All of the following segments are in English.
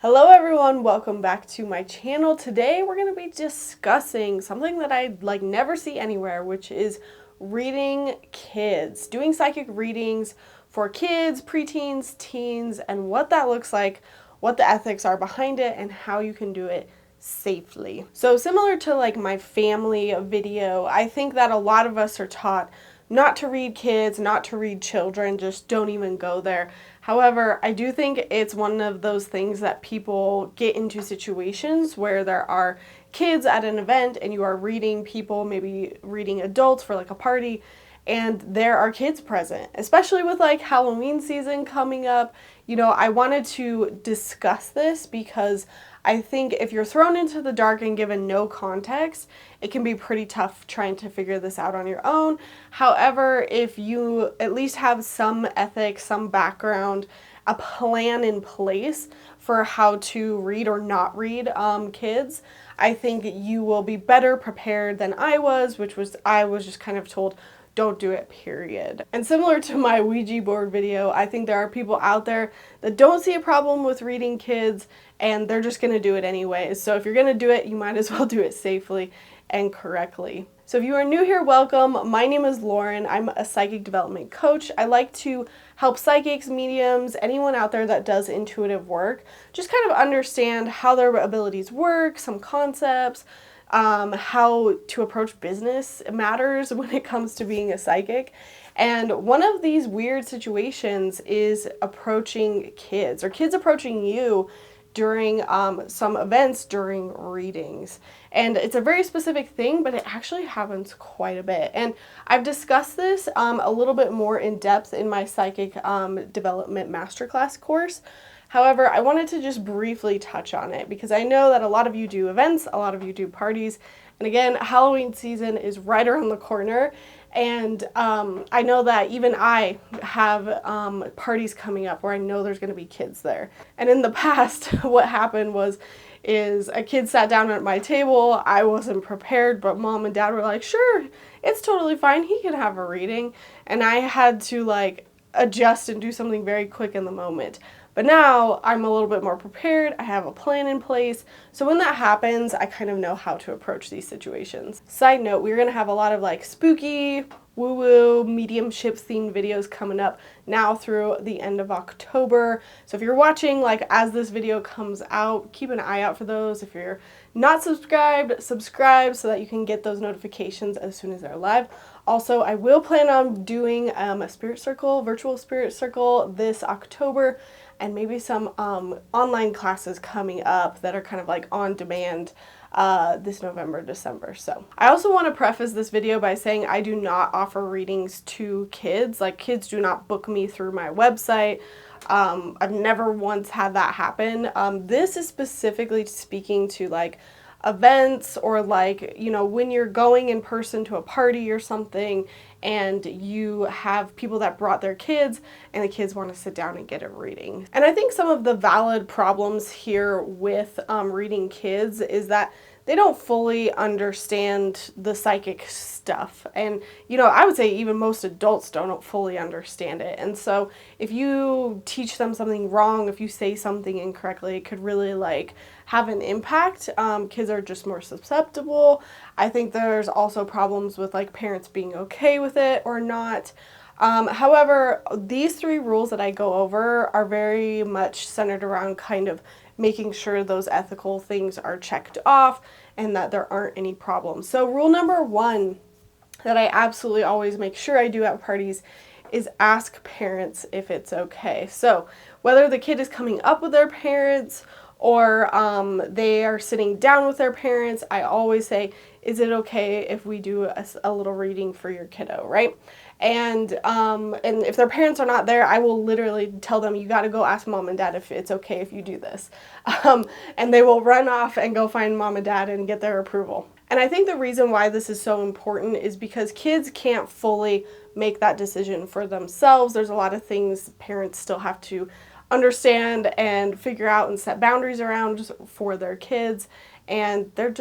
Hello everyone, welcome back to my channel. Today we're going to be discussing something that I never see anywhere, which is reading kids. Doing psychic readings for kids, preteens, teens, and what that looks like, what the ethics are behind it, and how you can do it safely. So similar to my family video, I think that a lot of us are taught not to read kids, not to read children, just don't even go there. However, I do think it's one of those things that people get into situations where there are kids at an event and you are reading people, maybe reading adults for a party, and there are kids present, especially with Halloween season coming up. I wanted to discuss this because I think if you're thrown into the dark and given no context, it can be pretty tough trying to figure this out on your own. However, if you at least have some ethics, some background, a plan in place for how to read or not read kids, I think you will be better prepared than I was, I was just kind of told, don't do it, period. And similar to my Ouija board video, I think there are people out there that don't see a problem with reading kids and they're just going to do it anyways. So if you're going to do it, you might as well do it safely and correctly. So if you are new here, welcome. My name is Lauren. I'm a psychic development coach. I like to help psychics, mediums, anyone out there that does intuitive work, just kind of understand how their abilities work, some concepts, how to approach business matters when it comes to being a psychic. And one of these weird situations is approaching kids, or kids approaching you during some events, during readings. And it's a very specific thing, but it actually happens quite a bit. And I've discussed this a little bit more in depth in my psychic development masterclass course. However, I wanted to just briefly touch on it because I know that a lot of you do events, a lot of you do parties, and again, Halloween season is right around the corner, and I know that even I have parties coming up where I know there's going to be kids there. And in the past, what happened is a kid sat down at my table, I wasn't prepared, but mom and dad were like, sure, it's totally fine, he can have a reading, and I had to adjust and do something very quick in the moment. But now I'm a little bit more prepared, I have a plan in place, so when that happens, I kind of know how to approach these situations. Side note, we're going to have a lot of spooky, woo-woo, mediumship themed videos coming up now through the end of October. So if you're watching as this video comes out, keep an eye out for those. If you're not subscribed, subscribe so that you can get those notifications as soon as they're live. Also, I will plan on doing a spirit circle, virtual spirit circle this October, and maybe some online classes coming up that are kind of on demand this November, December. So I also want to preface this video by saying I do not offer readings to kids. Kids do not book me through my website. I've never once had that happen. This is specifically speaking to events or when you're going in person to a party or something and you have people that brought their kids and the kids want to sit down and get a reading. And I think some of the valid problems here with reading kids is that they don't fully understand the psychic stuff. And, I would say even most adults don't fully understand it. And so if you teach them something wrong, if you say something incorrectly, it could really have an impact. Kids are just more susceptible. I think there's also problems with parents being okay with it or not. However, these 3 rules that I go over are very much centered around kind of making sure those ethical things are checked off and that there aren't any problems. So rule number 1 that I absolutely always make sure I do at parties is ask parents if it's okay. So whether the kid is coming up with their parents or they are sitting down with their parents, I always say, is it okay if we do a little reading for your kiddo, right? And if their parents are not there, I will literally tell them, you got to go ask mom and dad if it's okay if you do this. And they will run off and go find mom and dad and get their approval. And I think the reason why this is so important is because kids can't fully make that decision for themselves. There's a lot of things parents still have to understand and figure out and set boundaries around for their kids. And they're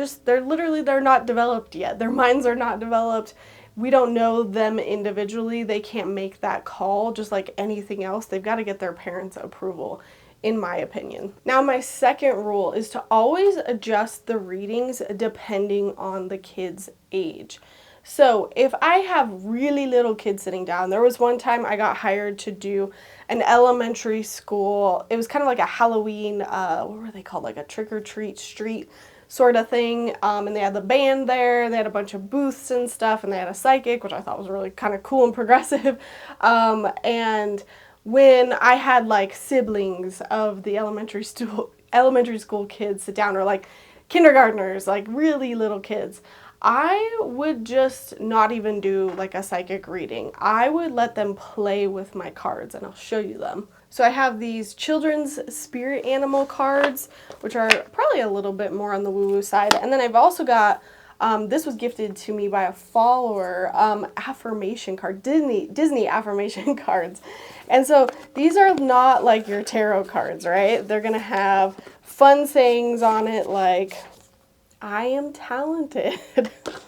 not developed yet. Their minds are not developed. We don't know them individually. They can't make that call just like anything else. They've got to get their parents' approval in my opinion. Now, my second rule is to always adjust the readings depending on the kid's age. So if I have really little kids sitting down, there was one time I got hired to do an elementary school. It was kind of like a Halloween, what were they called? Like a trick or treat street sort of thing. And they had the band there, they had a bunch of booths and stuff, and they had a psychic, which I thought was really kind of cool and progressive. And when I had like siblings of the elementary school kids sit down, or like kindergartners, like really little kids, I would just not even do like a psychic reading. I would let them play with my cards, and I'll show you them. So I have these children's spirit animal cards, which are probably a little bit more on the woo-woo side. And then I've also got, this was gifted to me by a follower, affirmation card, Disney affirmation cards. And so these are not like your tarot cards, right? They're gonna have fun sayings on it like, I am talented.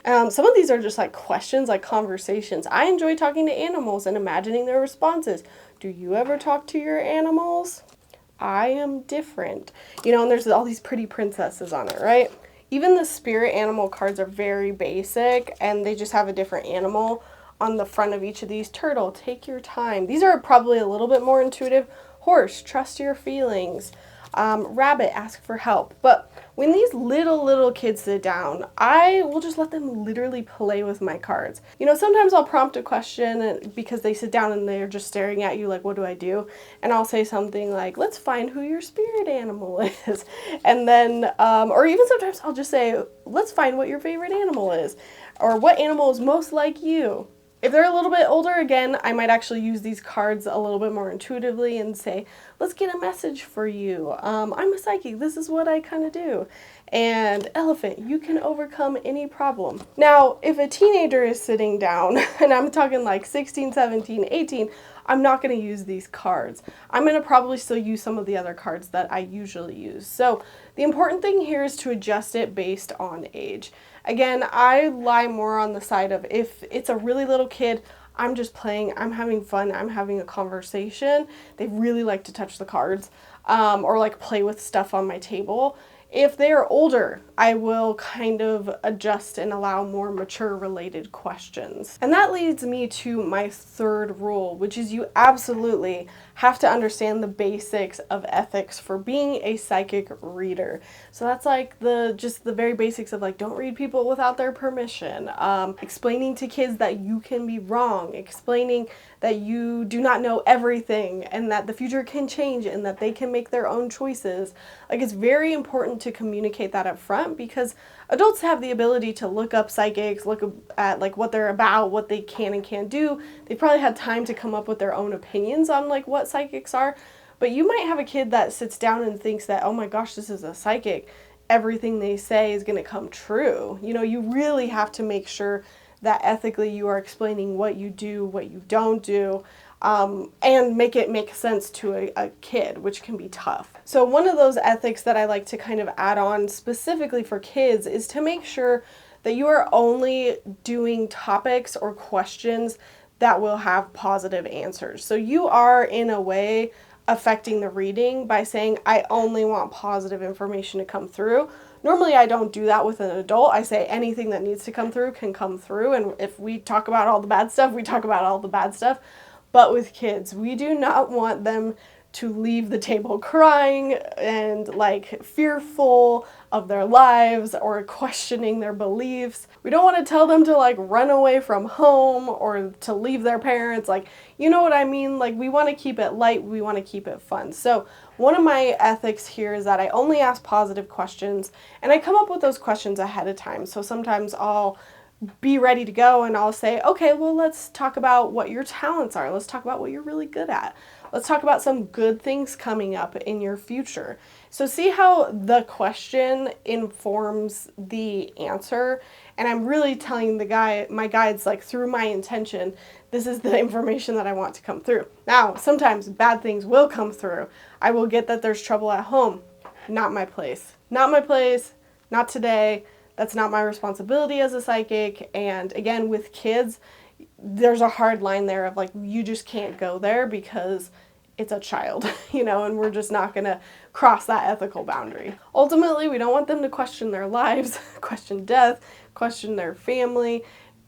Some of these are just like questions, like conversations. I enjoy talking to animals and imagining their responses. Do you ever talk to your animals? I am different. And there's all these pretty princesses on it, right? Even the spirit animal cards are very basic, and they just have a different animal on the front of each of these. Turtle, take your time. These are probably a little bit more intuitive. Horse, trust your feelings. Rabbit, ask for help. But when these little kids sit down, I will just let them literally play with my cards. Sometimes I'll prompt a question because they sit down and they're just staring at you like, what do I do? And I'll say something like, let's find who your spirit animal is. And then, or even sometimes I'll just say, let's find what your favorite animal is, or what animal is most like you. If they're a little bit older, again, I might actually use these cards a little bit more intuitively and say, let's get a message for you. I'm a psychic. This is what I kind of do. And elephant, you can overcome any problem. Now, if a teenager is sitting down, and I'm talking like 16, 17, 18, I'm not going to use these cards. I'm going to probably still use some of the other cards that I usually use. So the important thing here is to adjust it based on age. Again, I lie more on the side of if it's a really little kid, I'm just playing, I'm having fun, I'm having a conversation. They really like to touch the cards or like play with stuff on my table. If they are older, I will kind of adjust and allow more mature related questions. And that leads me to my third rule, which is you absolutely have to understand the basics of ethics for being a psychic reader. So that's like just the very basics of like, don't read people without their permission, explaining to kids that you can be wrong, explaining that you do not know everything and that the future can change and that they can make their own choices. Like, it's very important to communicate that up front, because adults have the ability to look up psychics, look at like what they're about, what they can and can't do. They've probably had time to come up with their own opinions on like what psychics are. But you might have a kid that sits down and thinks that, oh my gosh, this is a psychic, everything they say is going to come true. You really have to make sure that ethically you are explaining what you do, what you don't do, and make it make sense to a kid, which can be tough. So one of those ethics that I like to kind of add on specifically for kids is to make sure that you are only doing topics or questions that will have positive answers. So you are, in a way, affecting the reading by saying, I only want positive information to come through. Normally I don't do that with an adult. I say anything that needs to come through can come through, and if we talk about all the bad stuff, we talk about all the bad stuff. But with kids, we do not want them to leave the table crying and like fearful of their lives or questioning their beliefs. We don't want to tell them to like run away from home or to leave their parents. Like, you know what I mean? Like, we want to keep it light. We want to keep it fun. So one of my ethics here is that I only ask positive questions, and I come up with those questions ahead of time. So sometimes I'll be ready to go and I'll say, okay, well, let's talk about what your talents are. Let's talk about what you're really good at. Let's talk about some good things coming up in your future. So see how the question informs the answer. And I'm really telling my guides, like, through my intention, this is the information that I want to come through. Now, sometimes bad things will come through. I will get that there's trouble at home. Not my place. Not my place. Not today. That's not my responsibility as a psychic. And again, with kids, there's a hard line there of like, you just can't go there because it's a child, you know, and we're just not going to cross that ethical boundary. Ultimately, we don't want them to question their lives, question death, question their family.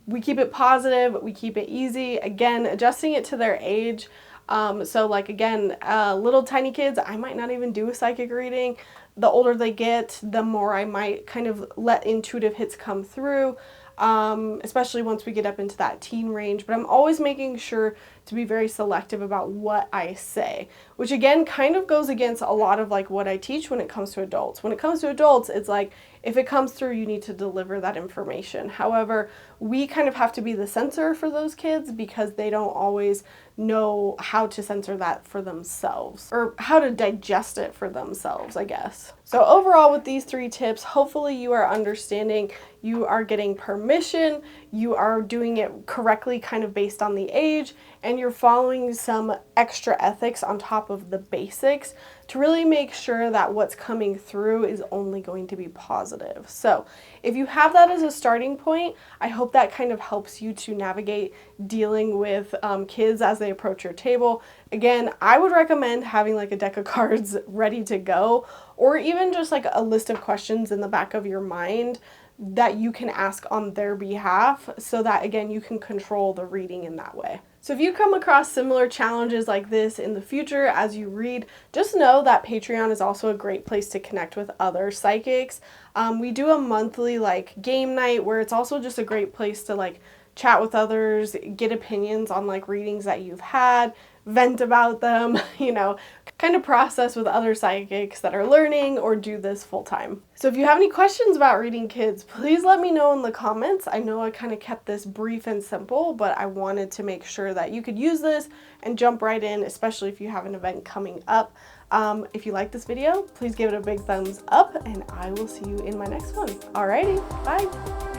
We keep it positive, we keep it easy. Again, adjusting it to their age. So like again, little tiny kids, I might not even do a psychic reading. The older they get, the more I might kind of let intuitive hits come through. Especially once we get up into that teen range, but I'm always making sure to be very selective about what I say, which again kind of goes against a lot of like what I teach when it comes to adults. When it comes to adults, it's like if it comes through, you need to deliver that information. However, we kind of have to be the censor for those kids because they don't always know how to censor that for themselves or how to digest it for themselves, I guess. So overall with these 3 tips, hopefully you are understanding, you are getting permission, you are doing it correctly kind of based on the age, and you're following some extra ethics on top of the basics to really make sure that what's coming through is only going to be positive. So if you have that as a starting point, I hope that kind of helps you to navigate dealing with kids as they approach your table. Again, I would recommend having like a deck of cards ready to go, or even just like a list of questions in the back of your mind that you can ask on their behalf so that again you can control the reading in that way. So if you come across similar challenges like this in the future as you read, just know that Patreon is also a great place to connect with other psychics. We do a monthly like game night where it's also just a great place to like chat with others, get opinions on like readings that you've had, vent about them, you know, kind of process with other psychics that are learning or do this full time. So if you have any questions about reading kids, please let me know in the comments. I know I kind of kept this brief and simple, but I wanted to make sure that you could use this and jump right in, especially if you have an event coming up. If you like this video, please give it a big thumbs up and I will see you in my next one. Alrighty, bye.